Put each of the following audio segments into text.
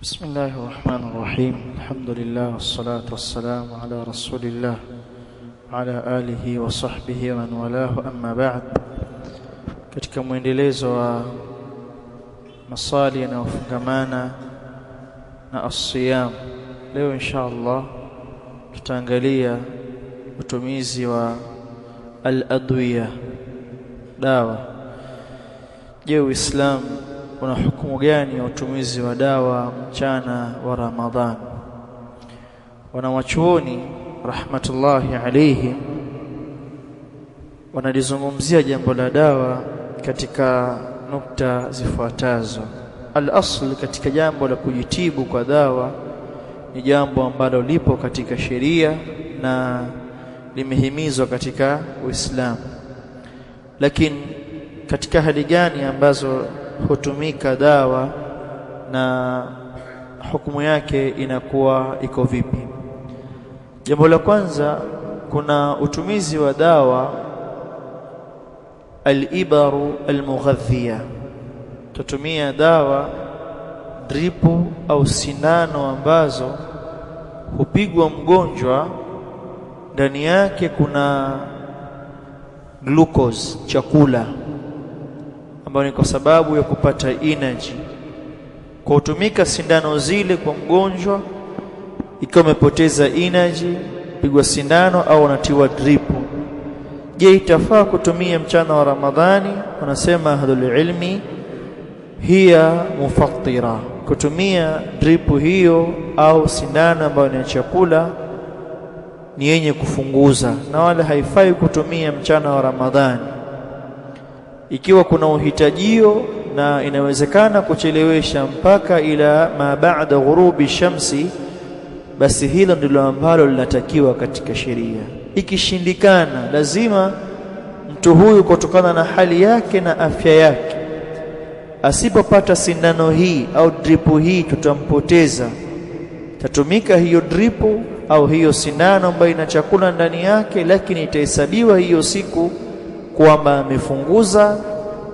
بسم الله الرحمن الرحيم. الحمد لله والصلاة والسلام على رسول الله وعلى آله وصحبه ومن والاه أما بعد. Katika muendelezo wa maswali yanayofungamana na as-siyam, leo inshallah tutaangalia utumizi wa al-adwiya, dawa. Je, Uislamu una hukumu gani ya utumizi wa dawa mchana wa Ramadhan? Wanawachuoni rahmatullahi alayhi wanalizungumzia jambo la dawa katika nukta zifuatazo. Al-asl katika jambo la kujitibu kwa dawa ni jambo ambalo lipo katika sheria na limehimizwa katika Uislamu. Lakini katika hali gani ambazo hutumika dawa na hukumu yake inakuwa iko vipi? Jambo la kwanza, kuna utumizi wa dawa al-ibaru al-mughadhiya. Tutumia dawa dripu au sindano ambazo hupigwa mgonjwa, ndani yake kuna glucose, chakula ambayo ni kwa sababu ya kupata energy. Kwa kutumika sindano zile kwa mgonjwa, ikiwa umepoteza energy, pigwa sindano au unatiwa drip. Je, itafaa kutumia mchana wa Ramadhani? Wanasema ahlul ilmi hiya mufattira. Kutumia drip hiyo au sindano ambayo ni chakula ni yenye kufunguza, na wala haifai kutumia mchana wa Ramadhani. Ikiwa kuna uhitajio na inawezekana kuchelewesha mpaka ila ma ba'da ghurubi shamsi, basi hilo ndilo ambalo linatakiwa katika sheria. Ikishindikana, lazima mtu huyu kutokana na hali yake na afya yake, asipopata sindano hii au dripu hii tutampoteza. Tatumika hiyo dripu au hiyo sindano ambayo ina chakula ndani yake, lakini itahesabiwa hiyo siku kwamba amefunguza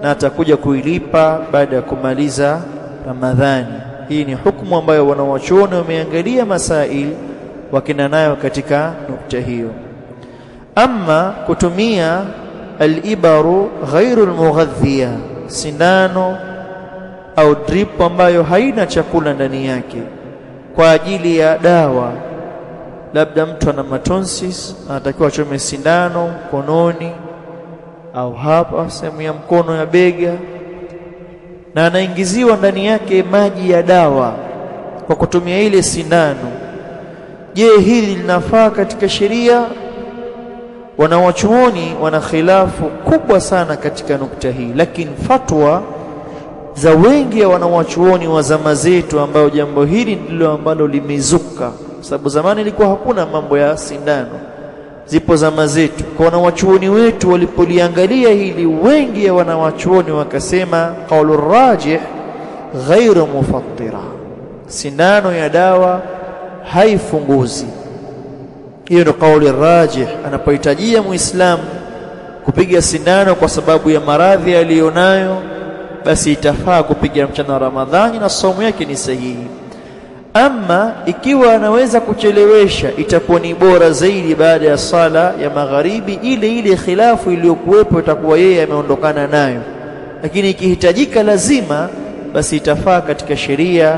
na atakuja kuilipa baada ya kumaliza Ramadhani. Hii ni hukumu ambayo wanawachuoni wameangalia masail wakina nayo katika nukta hiyo. Ama kutumia al-ibaru ghairu al-mughadhiya, sindano au drip ambayo haina chakula ndani yake kwa ajili ya dawa, labda mtu ana matonsis, anatakiwa achome sindano mkononi au hapa sehemu ya mkono ya bega, na anaingiziwa ndani yake maji ya dawa kwa kutumia ile sindano. Je, hili linafaa katika sheria? Wanawachuoni wana khilafu kubwa sana katika nukta hii, lakini fatwa za wengi ya wanawachuoni wa zama zetu, ambao jambo hili ndilo ambalo limezuka, sababu zamani ilikuwa hakuna mambo ya sindano, zipo zama zetu. Kwa wanawachuoni wetu walipoliangalia hili, wengi ya wanawachuoni wakasema qaulur rajih ghairu mufattira, sindano ya dawa haifunguzi. Hiyo ndio kauli rajih. Anapohitajia muislamu kupiga sindano kwa sababu ya maradhi aliyonayo, basi itafaa kupiga mchana wa Ramadhani na saumu yake ni sahihi. Ama ikiwa anaweza kuchelewesha, itakuwa ni bora zaidi baada ya sala ya magharibi. Ile khilafu iliyokuwepo itakuwa yeye ameondokana nayo, lakini ikihitajika lazima, basi itafaa katika sheria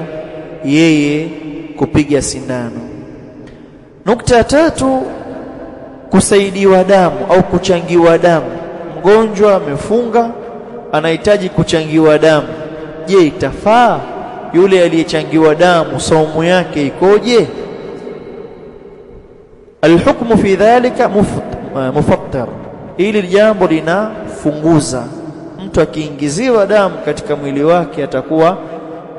yeye kupiga sindano. Nukta tatu, kusaidiwa damu au kuchangiwa damu. Mgonjwa amefunga, anahitaji kuchangiwa damu. Je, itafaa? Yule aliyechangiwa damu saumu yake ikoje? Alhukmu fi dhalika mufattar, ili jambo linafunguza. Mtu akiingiziwa damu katika mwili wake atakuwa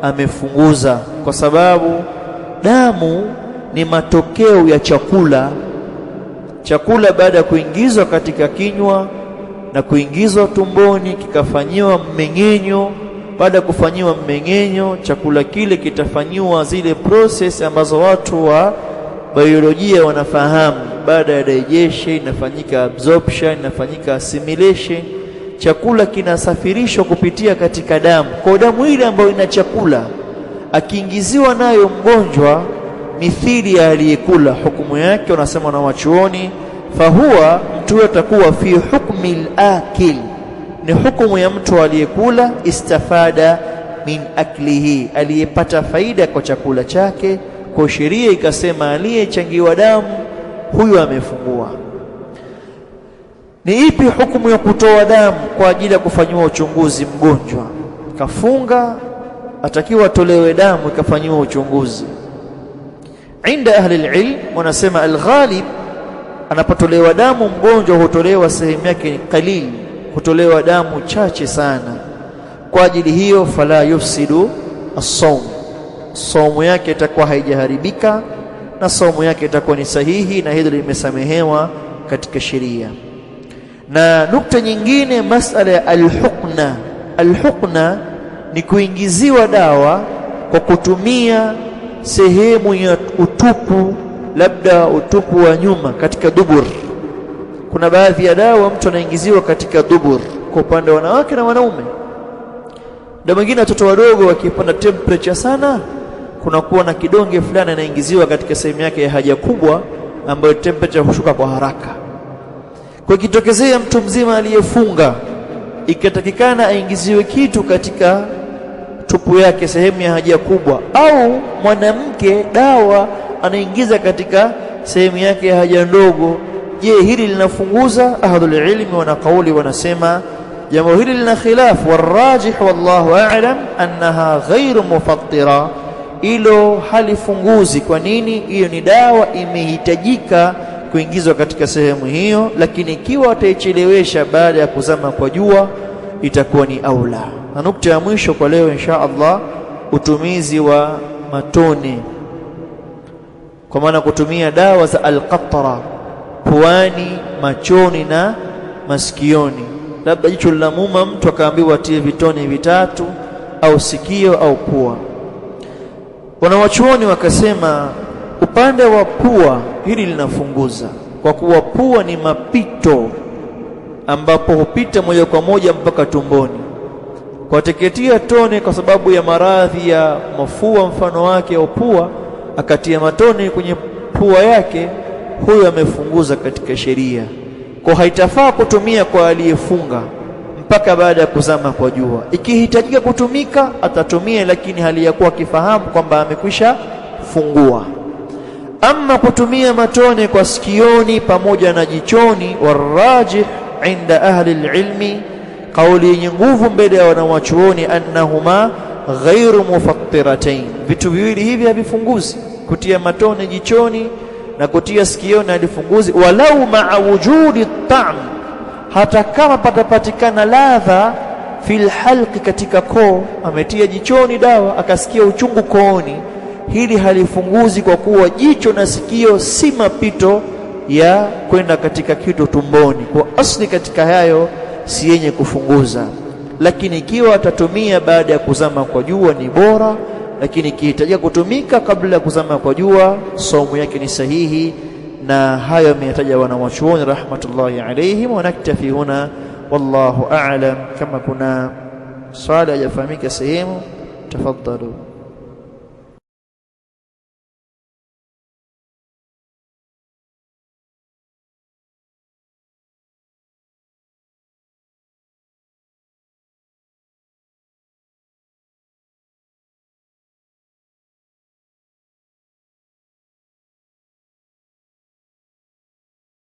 amefunguza, kwa sababu damu ni matokeo ya chakula. Chakula baada ya kuingizwa katika kinywa na kuingizwa tumboni, kikafanyiwa mmeng'enyo. Baada ya kufanyiwa mmeng'enyo, chakula kile kitafanyiwa zile process ambazo watu wa biolojia wanafahamu. Baada ya digestion inafanyika absorption, inafanyika assimilation. Chakula kinasafirishwa kupitia katika damu. Kwa damu ile ambayo ina chakula akiingiziwa nayo mgonjwa mithili ya aliyekula, hukumu yake wanasema na wachuoni fahuwa, mtu atakuwa fi hukmi al-akil, ni hukumu ya mtu aliyekula, istafada min aklihi, aliyepata faida kwa chakula chake. Kwa sheria ikasema aliyechangiwa damu huyu amefungua. Ni ipi hukumu ya kutoa damu kwa ajili ya kufanywa uchunguzi? Mgonjwa kafunga, atakiwa atolewe damu ikafanywa uchunguzi. Inda ahli alilm wanasema alghalib, anapotolewa damu mgonjwa hutolewa sehemu yake qalil, hutolewa damu chache sana. Kwa ajili hiyo fala yufsidu as-sawm, saumu yake itakuwa haijaharibika na saumu yake itakuwa ni sahihi, na hilo limesamehewa katika sheria. Na nukta nyingine, masala ya al-huqna. Al-huqna ni kuingiziwa dawa kwa kutumia sehemu ya utupu, labda utupu wa nyuma katika dubur. Kuna baadhi ya dawa mtu anaingiziwa katika dubur kwa upande wa wanawake na wanaume. Na mwingine watoto wadogo wakipanda temperature sana, kuna kuwa na kidonge fulani anaingiziwa katika sehemu yake ya haja kubwa ambayo temperature hushuka kwa haraka. Kwa kitokezea mtu mzima aliyefunga ikatakikana aingiziwe kitu katika tupu yake sehemu ya haja kubwa, au mwanamke dawa anaingiza katika sehemu yake ya haja ndogo, je, hili linafunguza? Ahlul ilmi wana kauli, wanasema jambo hili lina khilaf, warajih wallahu a'lam annaha ghairu mufattira, ilo halifunguzi. Kwa nini? Hiyo ni dawa imehitajika kuingizwa katika sehemu hiyo, lakini ikiwa ataichelewesha baada ya kuzama kwa jua itakuwa ni aula. Na nukta ya mwisho kwa leo insha Allah, utumizi wa matone, kwa maana kutumia dawa za alqatra puani, machoni na masikioni. Labda jicho linamuma mtu akaambiwa atie vitone vitatu, au sikio au pua. Wanawachuoni wakasema upande wa pua hili linafunguza, kwa kuwa pua ni mapito ambapo hupita moja kwa moja mpaka tumboni. Kwa teketia tone kwa sababu ya maradhi ya mafua mfano wake au pua, akatia matone kwenye pua yake, huyo amefunguza katika sheria. Kwa haitafaa kutumia kwa aliyefunga mpaka baada ya kuzama kwa jua. Ikihitajika kutumika atatumia, lakini hali ya kuwa kifahamu kwamba amekwisha fungua. Ama kutumia matone kwa sikioni pamoja na jichoni, warajih inda ahli alilmi, kauli yenye nguvu mbele ya wanawachuoni, annahuma ghairu mufattiratain, vitu viwili hivi havifunguzi. Kutia matone jichoni na kutia sikioni halifunguzi, walau ma'a wujudi ta'm, hata kama patapatikana ladha fil halqi, katika koo. Ametia jichoni dawa akasikia uchungu kooni, hili halifunguzi, kwa kuwa jicho na sikio si mapito ya kwenda katika kitu tumboni. Kwa asli katika hayo si yenye kufunguza, lakini ikiwa atatumia baada ya kuzama kwa jua ni bora, lakini ikihitajika kutumika kabla ya kuzama kwa jua saumu yake ni sahihi. Na hayo ameyataja wanawachuoni rahmatullahi alayhim. Wa naktafi huna wallahu a'lam. Kama kuna swali hajafahamika sehemu, tafadhalu.